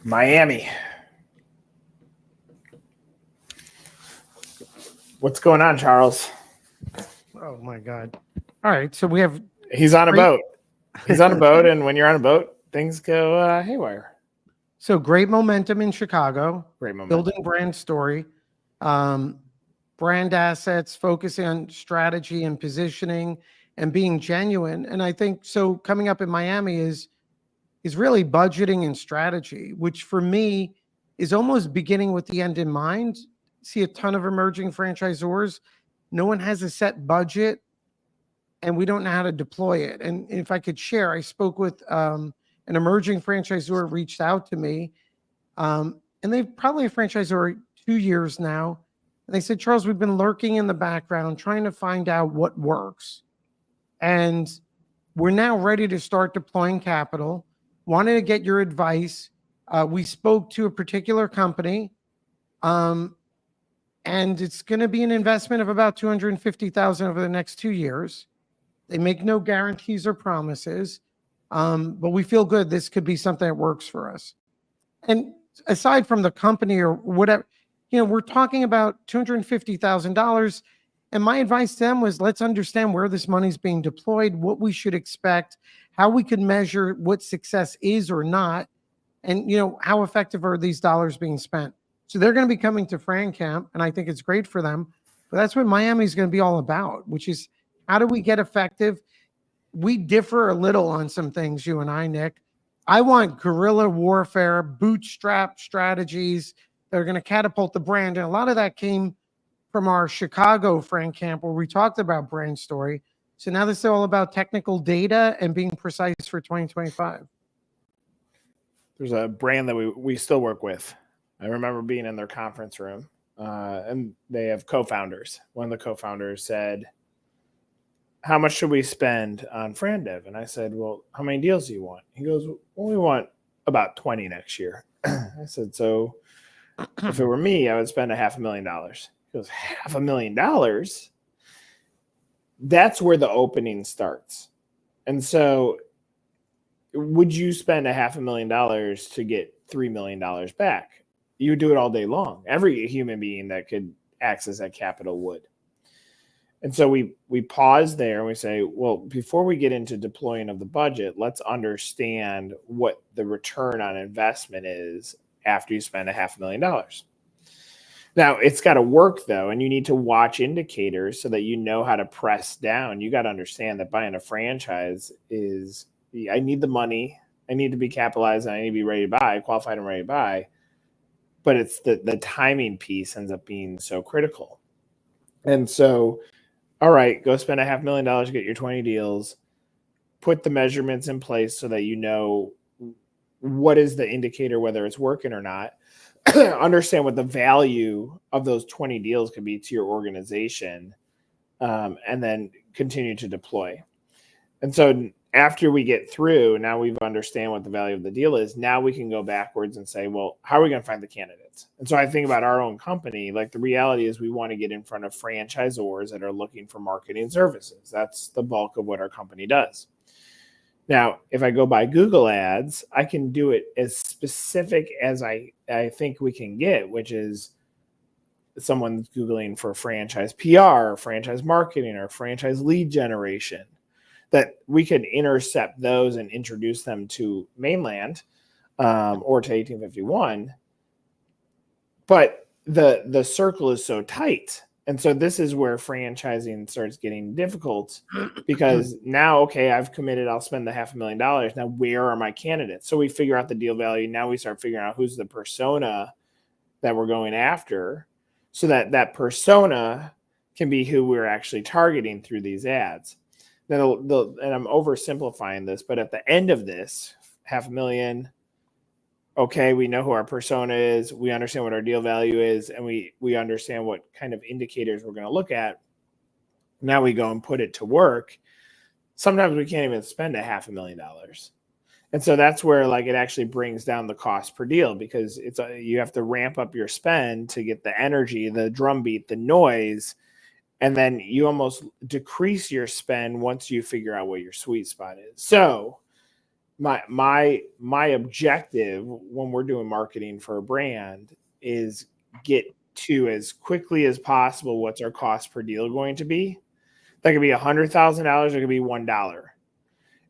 Miami. What's going on, Charles? Oh my God. All right. So we have. He's on a boat. He's on a boat. And when you're on a boat, things go haywire. So great momentum in Chicago. Great momentum. Building brand story. Brand assets, focusing on strategy and positioning and being genuine. And I think so coming up in Miami is really budgeting and strategy, which for me is almost beginning with the end in mind. See a ton of emerging franchisors. No one has a set budget and we don't know how to deploy it. And if I could share, I spoke with an emerging franchisor reached out to me, and they've probably a franchisor 2 years now. And they said, Charles, we've been lurking in the background trying to find out what works. And we're now ready to start deploying capital. Wanted to get your advice. We spoke to a particular company, and it's going to be an investment of about $250,000 over the next 2 years. They make no guarantees or promises, but we feel good this could be something that works for us. And aside from the company or whatever, we're talking about $250,000. And my advice to them was, let's understand where this money's being deployed, what we should expect, how we can measure what success is or not, and how effective are these dollars being spent. So they're going to be coming to FranCamp, and I think it's great for them. But that's what Miami is going to be all about, which is how do we get effective? We differ a little on some things, you and I, Nick. I want guerrilla warfare, bootstrap strategies that are going to catapult the brand. And a lot of that came from our Chicago FranCamp where we talked about brand story. So now this is all about technical data and being precise for 2025. There's a brand that we still work with. I remember being in their conference room, and they have co-founders. One of the co-founders said, how much should we spend on FranDev? And I said, well, how many deals do you want? He goes, well, we want about 20 next year. I said, so if it were me, I would spend $500,000. He goes, $500,000? That's where the opening starts. And so would you spend $500,000 to get $3 million back? You would do it all day long. Every human being that could access that capital would. And so we pause there and we say, well, before we get into deploying of the budget, let's understand what the return on investment is after you spend $500,000. Now, it's got to work, though, and you need to watch indicators so that you know how to press down. You got to understand that buying a franchise is, I need the money, I need to be capitalized, and I need to be ready to buy, qualified and ready to buy. But it's the timing piece ends up being so critical. And so, all right, go spend $500,000 to get your 20 deals, put the measurements in place so that you know what is the indicator, whether it's working or not. Understand what the value of those 20 deals could be to your organization, and then continue to deploy. And so after we get through, now we've understand what the value of the deal is. Now we can go backwards and say, well, how are we going to find the candidates? And so I think about our own company, like the reality is we want to get in front of franchisors that are looking for marketing services. That's the bulk of what our company does. Now, if I go by Google ads, I can do it as specific as I think we can get, which is someone's Googling for franchise PR, or franchise marketing, or franchise lead generation, that we can intercept those and introduce them to mainland or to 1851. But the circle is so tight. And so this is where franchising starts getting difficult because now, okay, I've committed, I'll spend the $500,000. Now, where are my candidates? So we figure out the deal value. Now we start figuring out who's the persona that we're going after so that that persona can be who we're actually targeting through these ads. Now, and I'm oversimplifying this, but at the end of this, $500,000, okay, we know who our persona is, we understand what our deal value is, and we understand what kind of indicators we're going to look at. Now we go and put it to work. Sometimes we can't even spend $500,000. And so that's where like it actually brings down the cost per deal because you have to ramp up your spend to get the energy, the drumbeat, the noise, and then you almost decrease your spend once you figure out what your sweet spot is. So my objective when we're doing marketing for a brand is get to as quickly as possible what's our cost per deal going to be. That could be $100,000, it could be $1.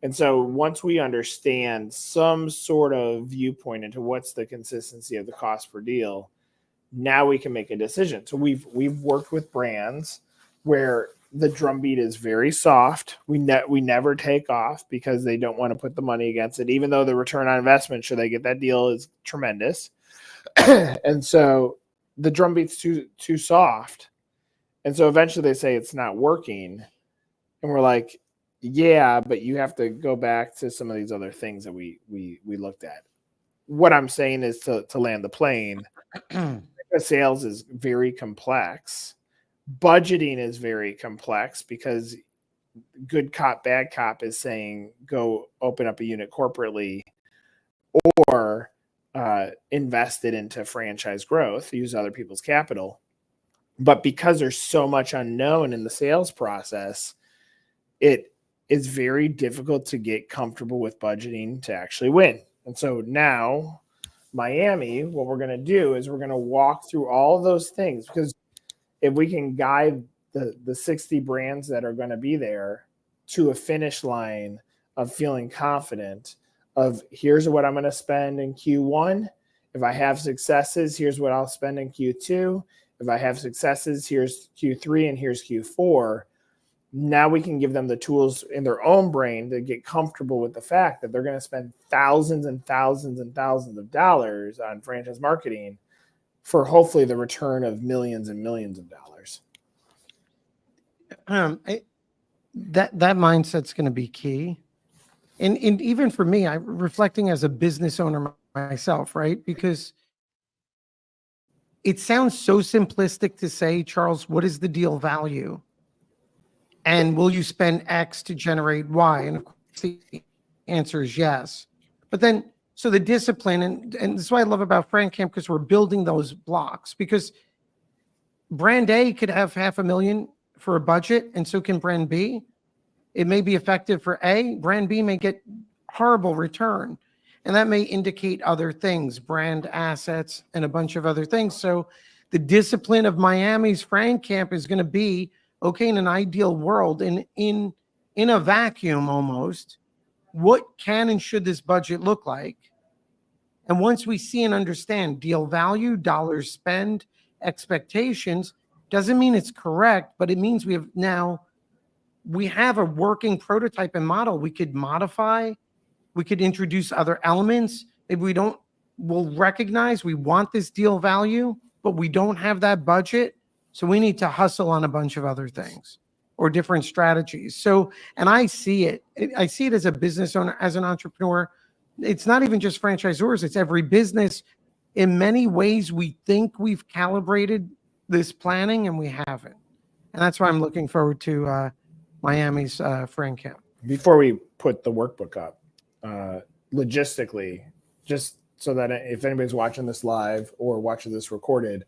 And so once we understand some sort of viewpoint into what's the consistency of the cost per deal, now we can make a decision. So we've worked with brands where the drumbeat is very soft. We never take off because they don't want to put the money against it, even though the return on investment, should they get that deal, is tremendous. And so the drumbeat's too soft. And so eventually they say it's not working. And we're like, yeah, but you have to go back to some of these other things that we looked at. What I'm saying is to land the plane, sales is very complex. Budgeting is very complex because good cop, bad cop is saying go open up a unit corporately or invest it into franchise growth, use other people's capital. But because there's so much unknown in the sales process, it is very difficult to get comfortable with budgeting to actually win. And so now Miami, what we're going to do is we're going to walk through all of those things, because if we can guide the 60 brands that are going to be there to a finish line of feeling confident of here's what I'm going to spend in Q1. If I have successes, here's what I'll spend in Q2. If I have successes, here's Q3 and here's Q4. Now we can give them the tools in their own brain to get comfortable with the fact that they're going to spend thousands and thousands and thousands of dollars on franchise marketing for hopefully the return of millions and millions of dollars. That mindset's going to be key. And even for me, I'm reflecting as a business owner myself, right? Because it sounds so simplistic to say, Charles, what is the deal value? And will you spend X to generate Y? And of course, the answer is yes. But then, so the discipline, and this is what I love about FranCamp, because we're building those blocks. Because brand A could have $500,000 for a budget, and so can brand B. It may be effective for A. Brand B may get horrible return. And that may indicate other things, brand assets, and a bunch of other things. So the discipline of Miami's FranCamp is going to be, okay, in an ideal world, in a vacuum almost, what can and should this budget look like? And once we see and understand deal value, dollars spend, expectations, doesn't mean it's correct, but it means we have a working prototype and model. We could modify, we could introduce other elements. Maybe we'll recognize we want this deal value, but we don't have that budget. So we need to hustle on a bunch of other things or different strategies. So, and I see it as a business owner, as an entrepreneur. It's not even just franchisors, it's every business. In many ways, we think we've calibrated this planning and we haven't. And that's why I'm looking forward to Miami's FranCamp. Before we put the workbook up, logistically, just so that if anybody's watching this live or watching this recorded,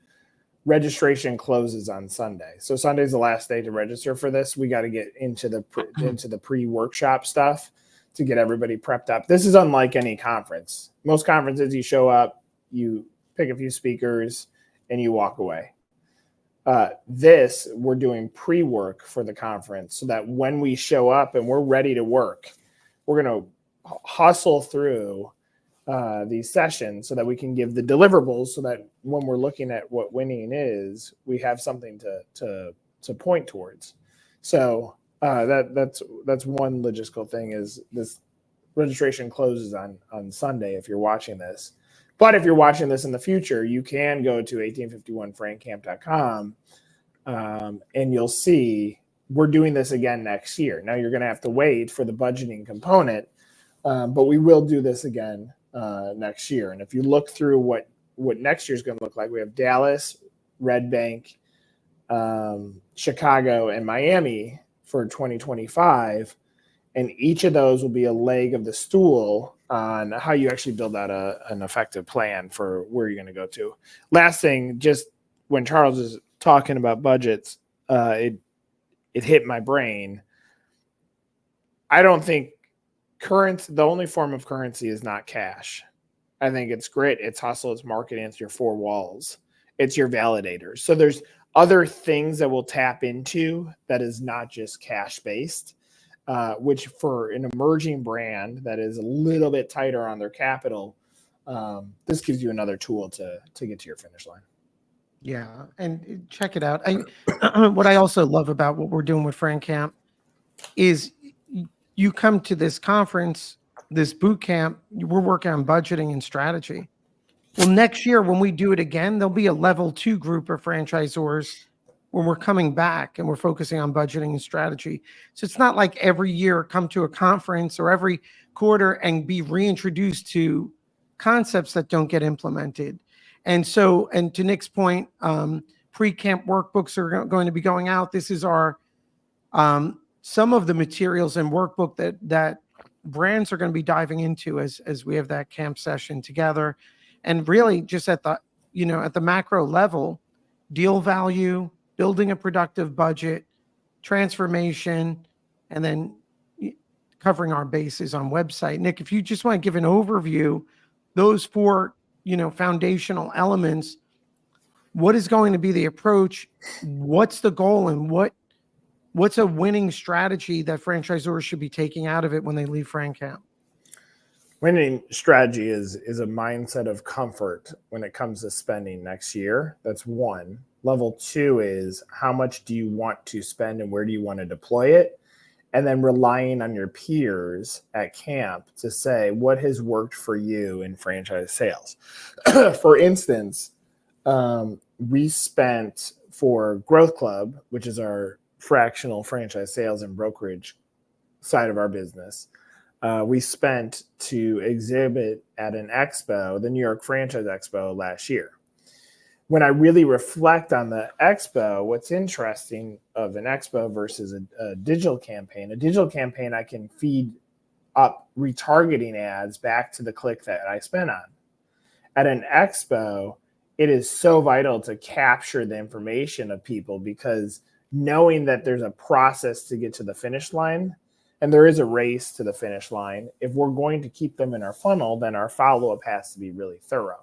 registration closes on Sunday. So Sunday's the last day to register for this. We got to get into the pre-workshop stuff to get everybody prepped up. This is unlike any conference. Most conferences, you show up, you pick a few speakers, and you walk away. This, we're doing pre-work for the conference so that when we show up and we're ready to work, we're going to hustle through these sessions so that we can give the deliverables, so that when we're looking at what winning is, we have something to point towards. So that's one logistical thing, is this registration closes on Sunday if you're watching this. But if you're watching this in the future, you can go to 1851francamp.com and you'll see we're doing this again next year. Now you're going to have to wait for the budgeting component, but we will do this again next year. And if you look through what next year is going to look like, we have Dallas, Red Bank, Chicago, and Miami for 2025. And each of those will be a leg of the stool on how you actually build out an effective plan for where you're going to go to. Last thing, just when Charles is talking about budgets, it hit my brain. I don't think the only form of currency is not cash. I think it's grit, it's hustle, it's marketing, it's your four walls, it's your validators. So there's other things that we'll tap into that is not just cash based, which for an emerging brand that is a little bit tighter on their capital, this gives you another tool to get to your finish line. Yeah, and check it out. What I also love about what we're doing with FranCamp is you come to this conference, this boot camp, we're working on budgeting and strategy. Well, next year when we do it again, there'll be a level 2 group of franchisors when we're coming back and we're focusing on budgeting and strategy. So it's not like every year come to a conference or every quarter and be reintroduced to concepts that don't get implemented. And so, and to Nick's point, pre-camp workbooks are going to be going out. This is our some of the materials and workbook that brands are going to be diving into as we have that camp session together. And really just at the, at the macro level, deal value, building a productive budget, transformation, and then covering our bases on website. Nick, if you just want to give an overview, those 4, foundational elements, what is going to be the approach? What's the goal, and what's a winning strategy that franchisors should be taking out of it when they leave FranCamp? Winning strategy is a mindset of comfort when it comes to spending next year. That's one. Level 2 is how much do you want to spend and where do you want to deploy it? And then relying on your peers at camp to say what has worked for you in franchise sales. For instance, we spent for Growth Club, which is our fractional franchise sales and brokerage side of our business. We spent to exhibit at an expo, the New York Franchise Expo last year. When I really reflect on the expo, what's interesting of an expo versus a digital campaign, I can feed up retargeting ads back to the click that I spent on. At an expo, it is so vital to capture the information of people, because knowing that there's a process to get to the finish line, and there is a race to the finish line, if we're going to keep them in our funnel, then our follow-up has to be really thorough.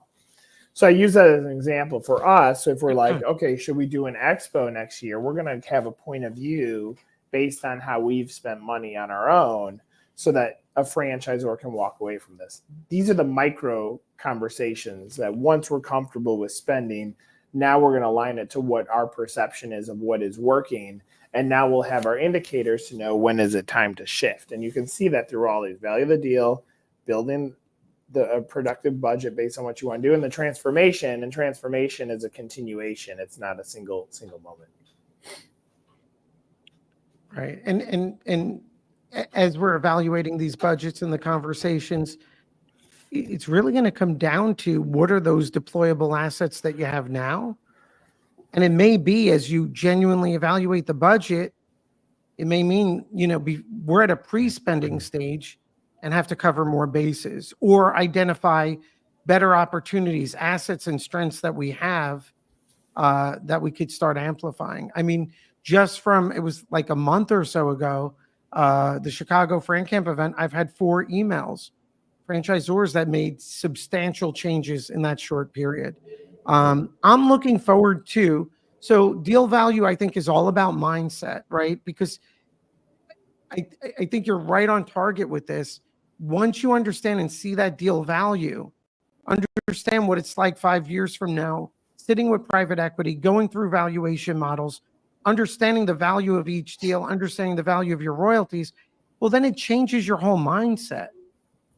So I use that as an example for us. So if we're like, okay, should we do an expo next year? We're going to have a point of view based on how we've spent money on our own, so that a franchisor can walk away from this. These are the micro conversations that once we're comfortable with spending, now we're going to align it to what our perception is of what is working. And now we'll have our indicators to know when is it time to shift. And you can see that through all these: value of the deal, building a productive budget based on what you want to do, and the transformation. And transformation is a continuation. It's not a single moment. Right. And as we're evaluating these budgets and the conversations, it's really going to come down to what are those deployable assets that you have now. And it may be, as you genuinely evaluate the budget, it may mean, we're at a pre-spending stage and have to cover more bases, or identify better opportunities, assets and strengths that we have that we could start amplifying. I mean, it was like a month or so ago, the Chicago FranCamp event, I've had 4 emails, franchisors that made substantial changes in that short period. I'm looking forward to, so deal value, I think, is all about mindset, right? Because I think you're right on target with this. Once you understand and see that deal value, understand what it's like 5 years from now, sitting with private equity, going through valuation models, understanding the value of each deal, understanding the value of your royalties, well, then it changes your whole mindset,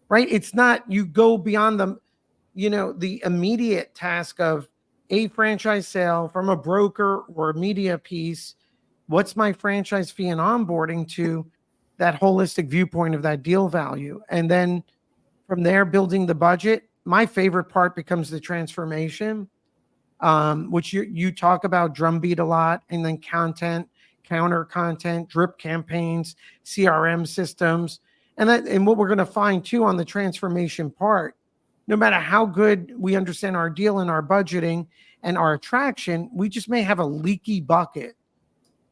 right? It's not, you go beyond the immediate task of a franchise sale from a broker or a media piece. What's my franchise fee and onboarding, to that holistic viewpoint of that deal value. And then from there, building the budget. My favorite part becomes the transformation, which you talk about drumbeat a lot, and then content, counter content, drip campaigns, CRM systems. And what we're going to find too on the transformation part, no matter how good we understand our deal and our budgeting and our attraction, we just may have a leaky bucket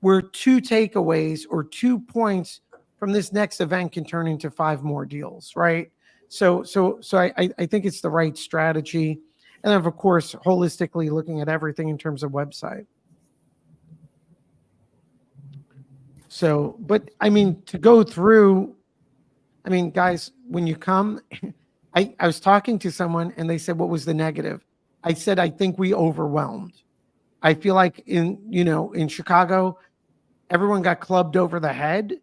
where 2 takeaways or 2 points from this next event can turn into 5 more deals, right? So I think it's the right strategy. And then, of course, holistically looking at everything in terms of website. So, but I mean, to go through, I mean, guys, when you come, I was talking to someone and they said, what was the negative? I said, I think we overwhelmed. I feel like in Chicago, everyone got clubbed over the head,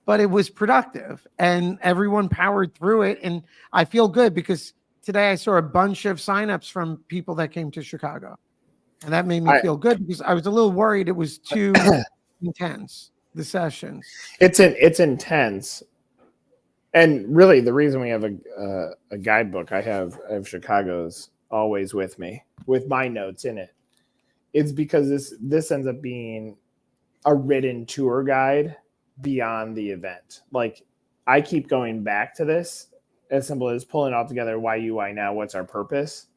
but it was productive and everyone powered through it. And I feel good because today I saw a bunch of signups from people that came to Chicago. And that made me feel good because I was a little worried it was too intense, the sessions. It's intense. And really the reason we have a guidebook, I have Chicago's always with me with my notes in it. It's because this ends up being a written tour guide beyond the event. Like I keep going back to this, as simple as pulling it all together. Why you, why now? What's our purpose?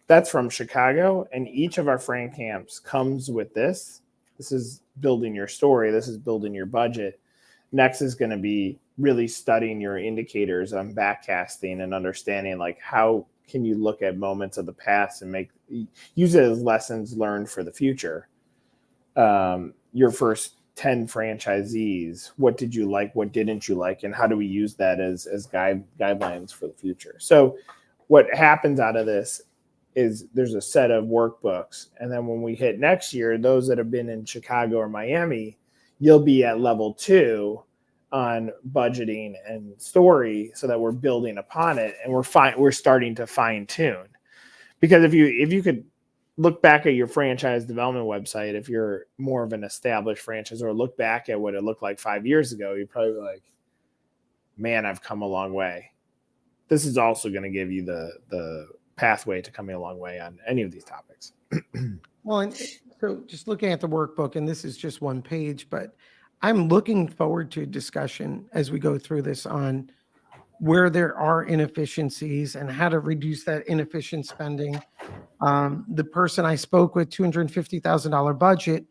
That's from Chicago. And each of our FranCamps comes with this. This is building your story. This is building your budget. Next is going to be really studying your indicators on backcasting and understanding like how can you look at moments of the past and use it as lessons learned for the future. Your first 10 franchisees, what did you like, what didn't you like, and how do we use that as guidelines for the future? So what happens out of this is there's a set of workbooks, and then when we hit next year, those that have been in Chicago or Miami, you'll be at level 2 on budgeting and story, so that we're building upon it and we're starting to fine tune. Because if you could look back at your franchise development website, if you're more of an established franchise, or look back at what it looked like 5 years ago, you'd probably be like, man, I've come a long way. This is also going to give you the pathway to coming a long way on any of these topics. Well, and so just looking at the workbook, and this is just one page, but I'm looking forward to a discussion as we go through this on where there are inefficiencies and how to reduce that inefficient spending. The person I spoke with, $250,000 budget,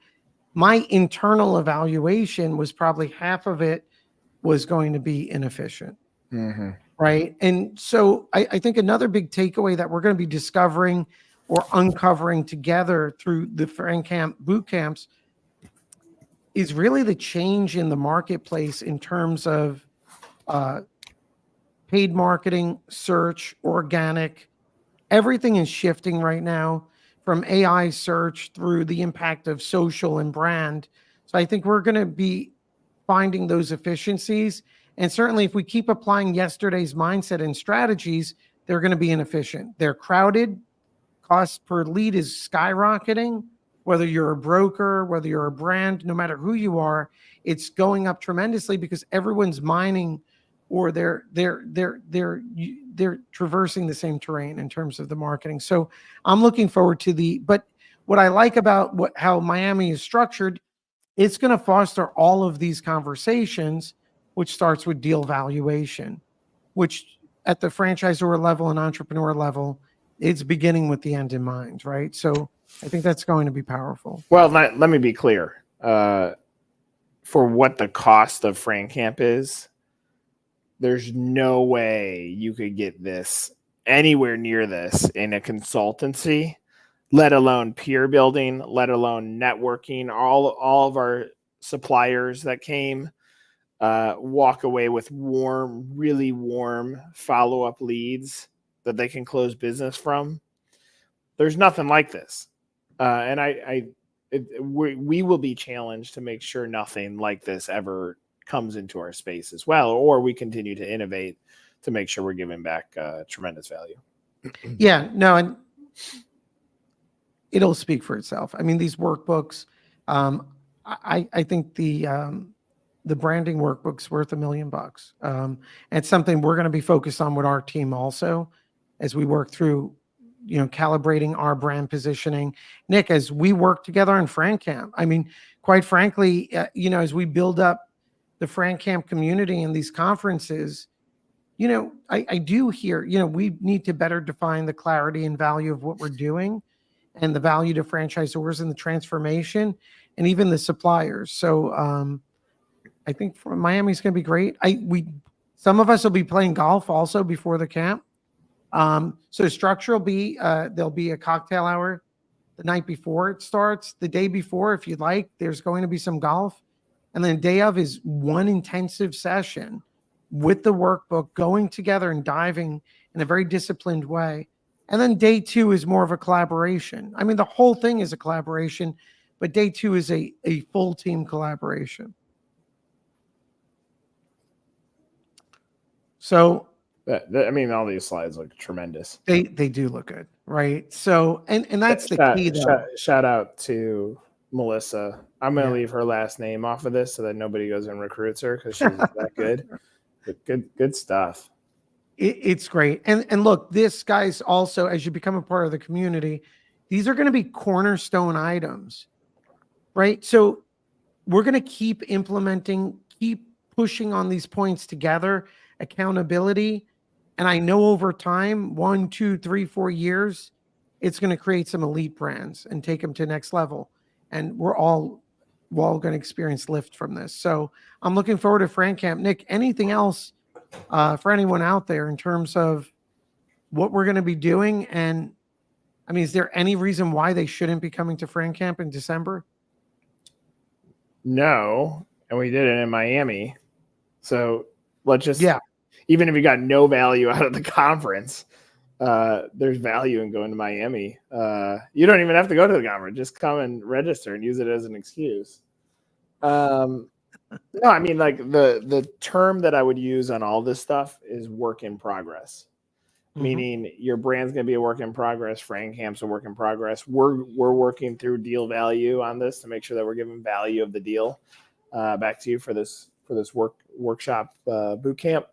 my internal evaluation was probably half of it was going to be inefficient. Mm-hmm. Right. And so I think another big takeaway that we're going to be discovering or uncovering together through the FranCamp boot camps is really the change in the marketplace in terms of paid marketing, search, organic. Everything is shifting right now from AI search through the impact of social and brand. So I think we're going to be finding those efficiencies. And certainly if we keep applying yesterday's mindset and strategies, they're going to be inefficient. They're crowded. Cost per lead is skyrocketing. Whether you're a broker, whether you're a brand, no matter who you are, it's going up tremendously because everyone's mining or they're traversing the same terrain in terms of the marketing. So I'm looking forward to but what I like about how Miami is structured, it's going to foster all of these conversations, which starts with deal valuation, which at the franchisor level and entrepreneur level, it's beginning with the end in mind, right? So I think that's going to be powerful. Well, let me be clear. For what the cost of FranCamp is, there's no way you could get this anywhere near this in a consultancy, let alone peer building, let alone networking. All of our suppliers that came walk away with really warm follow-up leads that they can close business from. There's nothing like this. And we will be challenged to make sure nothing like this ever comes into our space as well, or we continue to innovate to make sure we're giving back tremendous value. Yeah, no, and it'll speak for itself. I mean, these workbooks, I think the branding workbook's worth $1 million. And it's something we're going to be focused on with our team also as we work through, calibrating our brand positioning. Nick, as we work together on FranCamp, I mean, quite frankly, as we build up the FranCamp community and these conferences, I do hear, we need to better define the clarity and value of what we're doing and the value to franchisors and the transformation and even the suppliers. So I think from Miami's going to be great. Some of us will be playing golf also before the camp. So structure will be there'll be a cocktail hour the night before it starts. The day before, if you'd like, there's going to be some golf, and then the day of is one intensive session with the workbook, going together and diving in a very disciplined way. And then day 2 is more of a collaboration. I mean, the whole thing is a collaboration, but day 2 is a full team collaboration. So I mean, all these slides look tremendous. they do look good, right? So and that's the key though. Shout out to Melissa. I'm gonna Yeah. leave her last name off of this so that nobody goes and recruits her because she's that good. But good stuff. It's great. And look, this guys also, as you become a part of the community, these are going to be cornerstone items, right? So we're going to keep implementing, keep pushing on these points together, accountability. And I know over time, 1, 2, 3, 4 years, it's going to create some elite brands and take them to the next level. And we're all going to experience lift from this. So I'm looking forward to FranCamp. Nick, anything else for anyone out there in terms of what we're going to be doing? And I mean, is there any reason why they shouldn't be coming to FranCamp in December? No, and we did it in Miami. So let's just, even if you got no value out of the conference, there's value in going to Miami. You don't even have to go to the conference. Just come and register and use it as an excuse. No, I mean, like the term that I would use on all this stuff is work in progress. Meaning your brand's going to be a work in progress. FranCamp's a work in progress. We're working through deal value on this to make sure that we're giving value of the deal back to you for this workshop boot camp.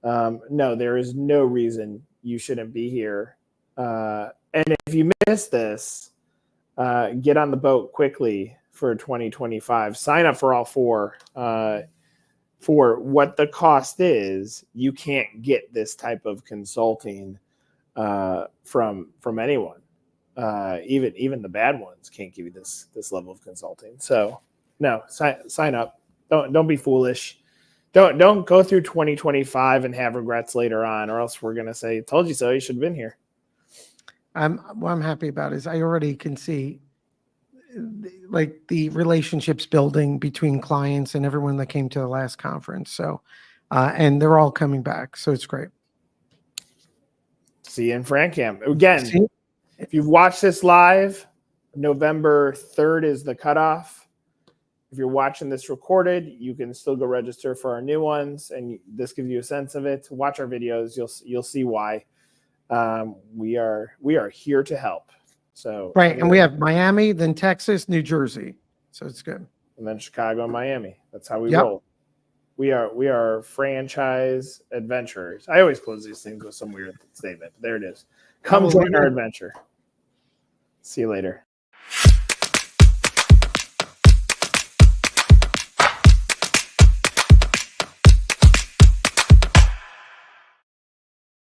No, there is no reason you shouldn't be here. And if you miss this, get on the boat quickly for 2025. Sign up for all 4. For what the cost is, you can't get this type of consulting from anyone. Even the bad ones can't give you this level of consulting. So no, sign up. Don't be foolish. Don't go through 2025 and have regrets later on, or else we're gonna say, "Told you so. You should have been here." What I'm happy about is I already can see like the relationships building between clients and everyone that came to the last conference. So, and they're all coming back. So it's great. See you in FranCamp. Again, if you've watched this live, November 3rd is the cutoff. If you're watching this recorded, you can still go register for our new ones. And this gives you a sense of it. Watch our videos. You'll see why. We are here to help. So right, and we have Miami, then Texas, New Jersey. So it's good. And then Chicago and Miami. That's how we roll. We are franchise adventurers. I always close these things with some weird statement. But there it is. Come join our adventure. See you later.